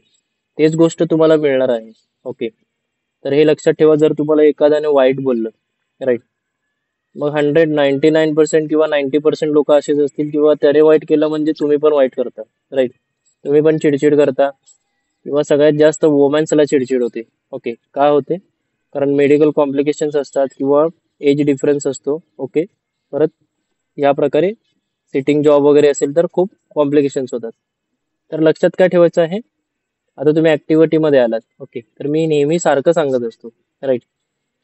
तेच गोष्ट तुम्हाला मिळणार आहे. ओके, तर हे लक्षात ठेवा. जर तुम्हाला एखाद्याने वाईट बोललं, राईट, मग 99% किंवा 90% लोक असेच असतील, किंवा त्याने वाईट केलं म्हणजे तुम्ही पण वाईट करता, राईट, तुम्ही पण चिडचिड करता, किंवा सगळ्यात जास्त वुमन्सला चिडचिड होते. ओके, का होते? कारण मेडिकल कॉम्प्लिकेशन्स असतात किंवा एज डिफरन्स असतो. ओके, परत या प्रकारे सिटिंग जॉब वगैरे असेल तर खूप कॉम्प्लिकेशन्स होतात. तर लक्षात काय ठेवायचं आहे? आता तुम्ही ऍक्टिव्हिटी मध्ये आलात, ओके, तर मी नेहमी सारखं सांगत असतो, राईट,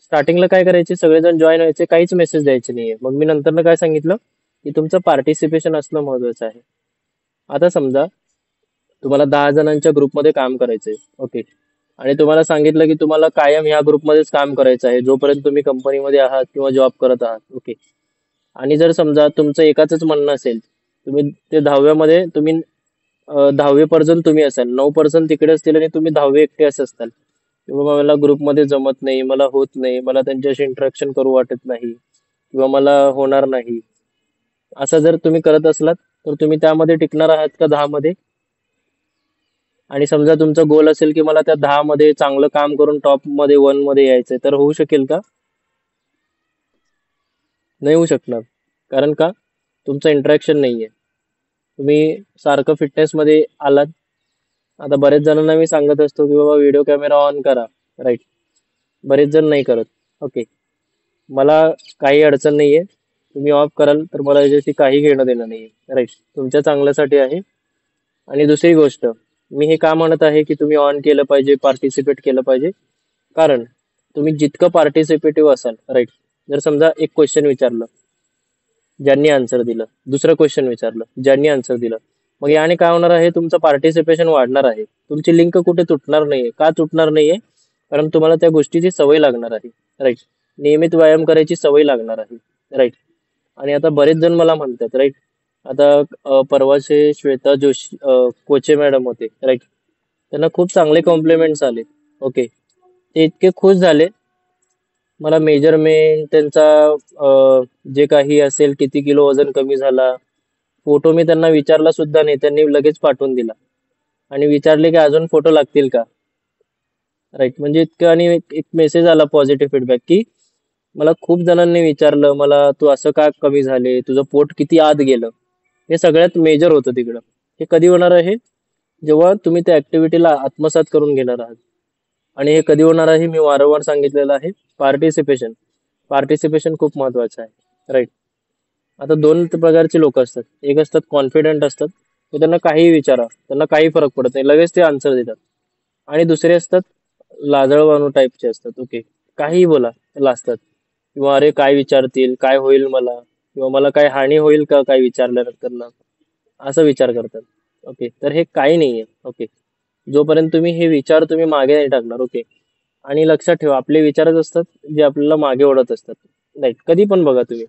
स्टार्टिंगला काय करायचे, सगळेजण जॉईन व्हायचे, काहीच मेसेज द्यायचे नाहीये. मग मी नंतर काय सांगितलं की तुमचं पार्टिसिपेशन असणं महत्वाचं आहे. आता समजा तुम्हाला 10 जणांच्या ग्रुपमध्ये काम करायचंय, ओके, आणि तुम्हाला सांगितलं की तुम्हाला कायम ह्या ग्रुपमध्येच काम करायचं आहे जोपर्यंत तुम्ही कंपनीमध्ये आहात किंवा जॉब करत आहात. ओके, आणि जर समजा तुमचं एकाच म्हणणं असेल, तुम्ही ते 10व्यामध्ये तुम्ही 10वे पर्सन तुम्ही असाल, 9 पर्सन तिकडे असतील आणि तुम्ही 10वे एकटे असे असताल, किंवा मला ग्रुपमध्ये जमत नाही, मला होत नाही, मला त्यांच्याशी इंटरॅक्शन करू वाटत नाही, किंवा मला होणार नाही, असं जर तुम्ही करत असलात, तर तुम्ही त्यामध्ये टिकणार आहात का 10 मध्ये? आणि समजा तुमचा गोल असेल की मला त्या 10 मध्ये चांगलं काम करून टॉप मध्ये 1 मध्ये यायचंय, तर होऊ शकेल का? नाही होऊ शकणार. कारण का? तुमचं इंटरॅक्शन नाहीये. तुम्ही सारखं फिटनेस मध्ये आलात. आता बरेच जणांना मी सांगत असतो की बाबा व्हिडिओ कॅमेरा ऑन करा, राईट, बरेच जण नाही करत. ओके, मला काही अडचण नाहीये, तुम्ही ऑफ कराल तर मला याच्याशी काही घेणं देणं नाहीये, राईट, तुमच्या चांगल्यासाठी आहे. आणि दुसरी गोष्ट, मी हे का म्हणत आहे की तुम्ही ऑन केलं पाहिजे, पार्टिसिपेट केलं पाहिजे? कारण तुम्ही जितकं पार्टिसिपेटिव्ह असाल, राईट, जर समजा एक क्वेश्चन विचारलं, ज्यांनी आन्सर दिलं, दुसरं क्वेश्चन विचारलं, ज्यांनी आन्सर दिलं, मग याने काय होणार आहे? तुमचं पार्टिसिपेशन वाढणार आहे, तुमची लिंक कुठे तुटणार नाहीये. का तुटणार नाहीये? कारण तुम्हाला त्या गोष्टीची सवय लागणार आहे, राईट, नियमित व्यायाम करायची सवय लागणार आहे, राईट. आणि आता बरेच जण मला म्हणतात, राईट, आता परवाचे श्वेता जोशी कोचे मॅडम होते, राईट, त्यांना खूप चांगले कॉम्प्लिमेंट्स आले. ओके, ते इतके खुश झाले, मला मेजरमेंट त्यांचा जे काही असेल, किती किलो वजन कमी झाला, फोटो मी त्यांना विचारला सुद्धा नाही, त्यांनी लगेच पाठवून दिला, आणि विचारले की अजून फोटो लागतील का, राईट. म्हणजे इतकं, आणि एक मेसेज आला पॉझिटिव्ह फीडबॅक की मला खूप जणांनी विचारलं, मला तू असं का कमी झाले, तुझं पोट किती आत गेलं. हे सगळ्यात मेजर होतं तिकडं. हे कधी होणार आहे? जेव्हा तुम्ही त्या ऍक्टिव्हिटीला आत्मसात करून घेणार आहात. आणि हे कधी होणार आहे? मी वारंवार सांगितलेलं आहे, पार्टिसिपेशन. पार्टिसिपेशन खूप महत्वाचं आहे, राईट. आता 2 प्रकारचे लोक असतात. एक असतात कॉन्फिडंट असतात, ते त्यांना काही विचारा, त्यांना काही फरक पडत नाही, लगेच ते आन्सर देतात. आणि दुसरे असतात लाजळवाणू टाईपचे असतात. ओके, काहीही बोला लाजतात, किंवा अरे काय विचारतील, काय होईल मला, किंवा मला काय हानी होईल का काय विचारल्यानंतर ना, असा विचार करतात. ओके, तर हे काही नाहीये. ओके, जोपर्यंत तुम्ही हे विचार मागे नाही टाकणार. ओके, आणि लक्षात ठेवा आपले विचारच असतात जे आपल्याला मागे ओढत असतात. राईट, कधी पण बघा तुम्ही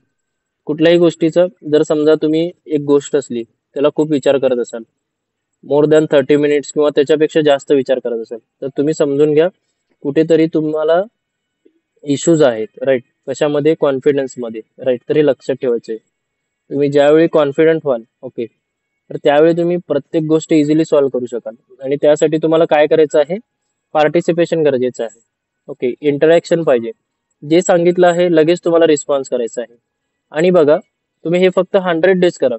कुठल्याही गोष्टीचं, जर समजा तुम्ही एक गोष्ट असली त्याला खूप विचार करत असाल, मोर दॅन 30 मिनिट्स किंवा त्याच्यापेक्षा जास्त विचार करत असाल, तर तुम्ही समजून घ्या कुठेतरी तुम्हाला इश्यूज आहेत. राईट, कशामध्ये? कॉन्फिडन्स मध्ये. राईट, तर हे लक्षात ठेवायचं आहे. तुम्ही ज्यावेळी कॉन्फिडंट व्हाल, ओके, तर त्यावेळी तुम्ही प्रत्येक गोष्ट इझिली सॉल्व्ह करू शकाल. आणि त्यासाठी तुम्हाला काय करायचं आहे? पार्टिसिपेशन गरजेचं आहे. ओके, इंटरॅक्शन पाहिजे. जे सांगितलं आहे लगेच तुम्हाला रिस्पॉन्स करायचा आहे. आणि बघा, तुम्ही हे फक्त 100 डेज करा.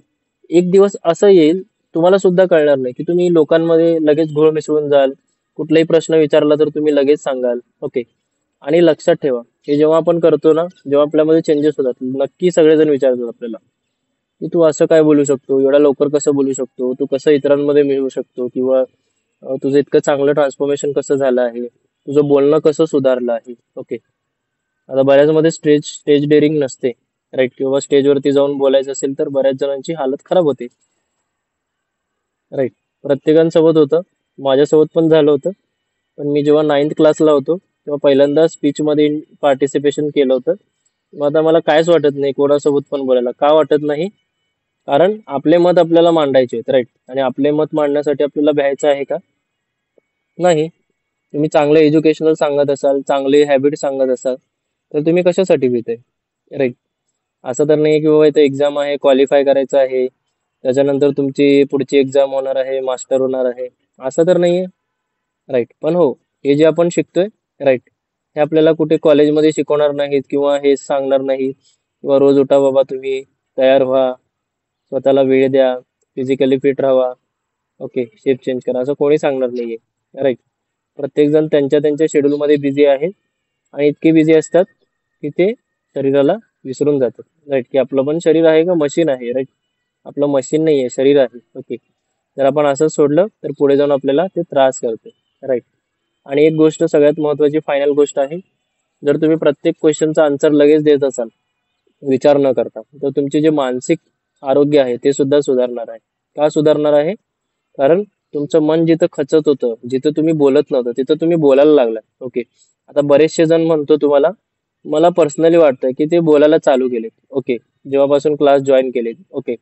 एक दिवस असं येईल तुम्हाला सुद्धा कळणार नाही की तुम्ही लोकांमध्ये लगेच घुळ मिसळून जाल, कुठलाही प्रश्न विचारला तर तुम्ही लगेच सांगाल. ओके, आणि लक्षात ठेवा, हे जेव्हा आपण करतो ना, जेव्हा आपल्यामध्ये चेंजेस होतात, नक्की सगळेजण विचारतात आपल्याला की तू असं काय बोलू शकतो, एवढ्या लवकर कसं बोलू शकतो, तू कसं इतरांमध्ये मिळू शकतो, किंवा तुझं इतकं चांगलं ट्रान्सफॉर्मेशन कसं झालं आहे, तुझं बोलणं कसं सुधारलं आहे. ओके, आता बऱ्याच मध्ये स्टेज स्टेज डेअरिंग नसते. राईट, किंवा स्टेजवरती जाऊन बोलायचं असेल तर बऱ्याच जणांची हालत खराब होते. राईट, प्रत्येकांसोबत होतं, माझ्यासोबत पण झालं होतं. पण मी जेव्हा 9th क्लासला होतो तेव्हा पहिल्यांदा स्पीचमध्ये पार्टिसिपेशन केलं होतं. मग आता मला कायच वाटत नाही कोणासोबत पण बोलायला. का वाटत नाही? कारण आपले मत आपल्याला मांडायचे आहेत. राईट, आणि आपले मत मांडण्यासाठी आपल्याला भ्यायचं आहे का? नाही. तुम्ही चांगलं एज्युकेशनल सांगत असाल, चांगले हॅबिट सांगत असाल, तर तुम्ही कशासाठी भीताय? राईट, असं तर नाही की बाबा इथे एक्झाम आहे, क्वालिफाय करायचं आहे, त्याच्यानंतर तुमची पुढची एक्झाम होणार आहे, मास्टर होणार आहे, असं तर नाहीये. राईट, पण हो, हे जे आपण शिकतोय, राईट, हे आपल्याला कुठे कॉलेजमध्ये शिकवणार नाहीत किंवा हे सांगणार नाही किंवा रोज उठा बाबा तुम्ही, तयार व्हा, स्वतःला वेळ द्या, फिजिकली फिट राहा, ओके, शेप चेंज करा, असं कोणी सांगणार नाहीये. राईट, प्रत्येक जण त्यांच्या त्यांच्या शेड्यूलमध्ये बिझी आहे आणि इतके बिझी असतात की ते शरीराला विसरून जातात. राईट, की आपलं पण शरीर आहे का मशीन आहे? राईट, आपलं मशीन नाही आहे, शरीर आहे. ओके, जर आपण असंच सोडलं तर पुढे जाऊन आपल्याला ते त्रास करते. राईट, आणि एक गोष्ट सगळ्यात महत्वाची फायनल गोष्ट आहे, जर तुम्ही प्रत्येक क्वेश्चनचा आन्सर लगेच देत असाल विचार न करता, तर तुमचे जे मानसिक आरोग्य आहे ते सुद्धा सुधारणार आहे. का सुधारणार आहे? कारण तुमचं मन जिथं खचत होतं, जिथं तुम्ही बोलत नव्हतं, तिथं तुम्ही बोलायला लागलाय. ओके, आता बरेचसे जण म्हणतो तुम्हाला, मला पर्सनली वाटतं की ते बोलायला चालू केले. ओके, जेव्हापासून क्लास जॉईन केले. ओके,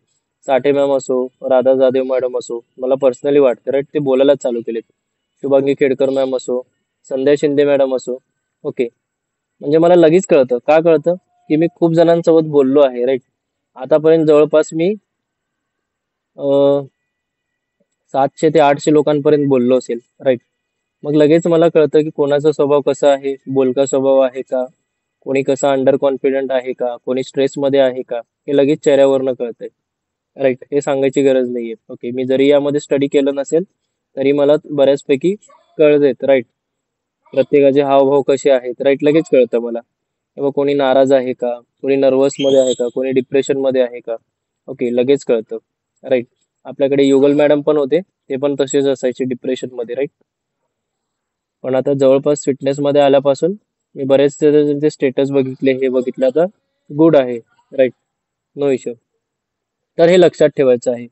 साठे मॅम असो, राधा जाधव मॅडम असो, मला पर्सनली वाटतं राईट ते बोलायला चालू केलेत. शुभांगी खेडकर मॅम असो, संध्या शिंदे मॅडम असो. ओके, म्हणजे मला लगेच कळतं. का कळतं? की मी खूप जणांसोबत बोललो आहे. राईट, आतापर्यंत जवळपास मी 700 ते 800 लोकांपर्यंत बोललो असेल. राईट, मग लगेच मला कळतं की कोणाचा स्वभाव कसा आहे, बोलका स्वभाव आहे का, कोणी कसा अंडर कॉन्फिडंट आहे का, कोणी स्ट्रेसमध्ये आहे का, हे लगेच चेहऱ्यावरनं कळतंय. राईट, हे सांगायची गरज नाहीये. ओके, मी जरी यामध्ये स्टडी केलं नसेल तरी मला बऱ्याचपैकी कळतेत. राईट, प्रत्येकाचे हावभाव कसे आहेत. राईट, लगेच कळतं मला. किंवा कोणी नाराज आहे का, कोणी नर्वस मध्ये आहे का, कोणी डिप्रेशन मध्ये आहे का. ओके, लगेच कळतं. राईट, आपल्याकडे युगल मॅडम पण होते, ते पण तसेच असायचे डिप्रेशन मध्ये. राईट, पण आता जवळपास फिटनेस मध्ये आल्यापासून मी बरेचसे त्यांचे स्टेटस बघितले, हे बघितलं, आता गुड आहे. Right, no issue. तर हे लक्षात ठेवायचं आहे.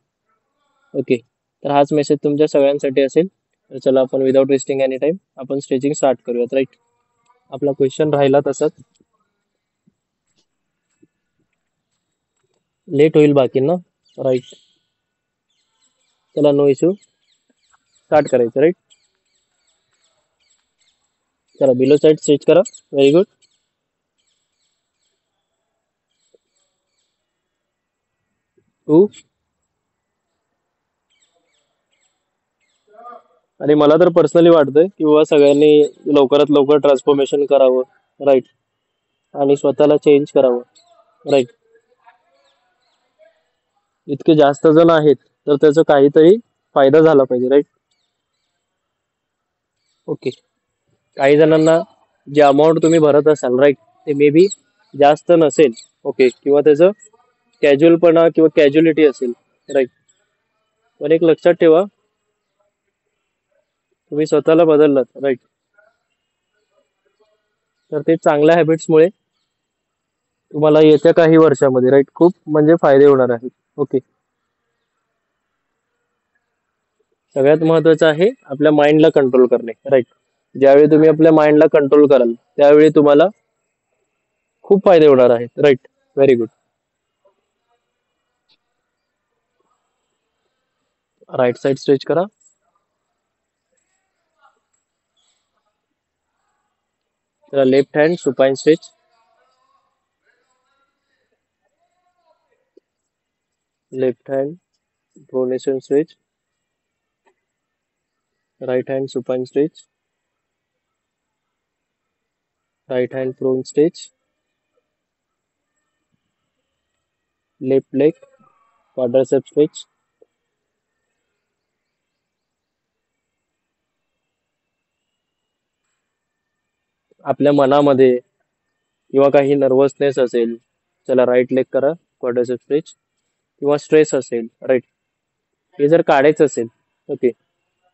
ओके, तर हाच मेसेज तुमच्या सगळ्यांसाठी असेल. तर चला आपण विदाउट वेस्टिंग एनी टाइम आपण स्ट्रेचिंग स्टार्ट करूयात. राईट, आपला क्वेश्चन राहिला तसाच, लेट होईल बाकी ना. राईट, चला नो इश्यू, स्टार्ट करायचं. राईट, चला बिलो साईड स्ट्रेच करा. Very good. टू, आणि मला तर पर्सनली वाटतंय की बाबा सगळ्यांनी लवकरात लवकर ट्रान्सफॉर्मेशन करावं. राईट, आणि स्वतःला चेंज करावं. राईट, इतके जास्त जण आहेत तर त्याचा काहीतरी फायदा झाला पाहिजे. राईट, ओके, काही जणांना जे अमाऊंट तुम्ही भरत असाल, राईट, ते मे बी जास्त नसेल. ओके, किंवा त्याचं कॅज्युअलपणा किंवा कॅज्युअलिटी असेल. राईट, पण एक लक्षात ठेवा, तुम्ही स्वतःला बदललात. राईट, तर ते चांगल्या हॅबिट्समुळे तुम्हाला येत्या काही वर्षामध्ये राईट खूप म्हणजे फायदे होणार आहेत. ओके. सगळ्यात महत्वाचं आहे आपल्या माइंडला कंट्रोल करणे. राईट. ज्यावेळी तुम्ही आपल्या माइंडला कंट्रोल कराल त्यावेळी तुम्हाला खूप फायदे होणार आहेत. Right. Very good. Right side stretch करा. चला left hand supine stretch. Left hand pronation stretch. Right hand supine stretch. Right hand prone stretch. Left leg quadricep stretch. आपल्या मनामध्ये किंवा काही नर्वसनेस असेल, चला राईट लेग करा क्वाड्रिसेप स्ट्रेच. किंवा स्ट्रेस असेल, राईट, हे जर काढायचं असेल, ओके,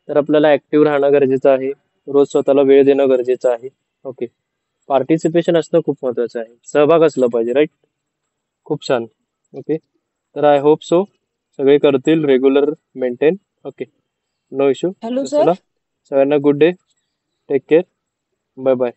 तर आपल्याला ऍक्टिव्ह राहणं गरजेचं आहे. रोज स्वतःला वेळ देणं गरजेचं आहे. ओके. पार्टिसिपेशन असणं खूप महत्वाचं आहे. सहभाग असला पाहिजे. राईट. खूप छान. ओके. तर आय होप सो सगळे करतील regular maintain. Okay. No issue. Hello चला सर. सगळ्यांना good day. Take care. Bye bye.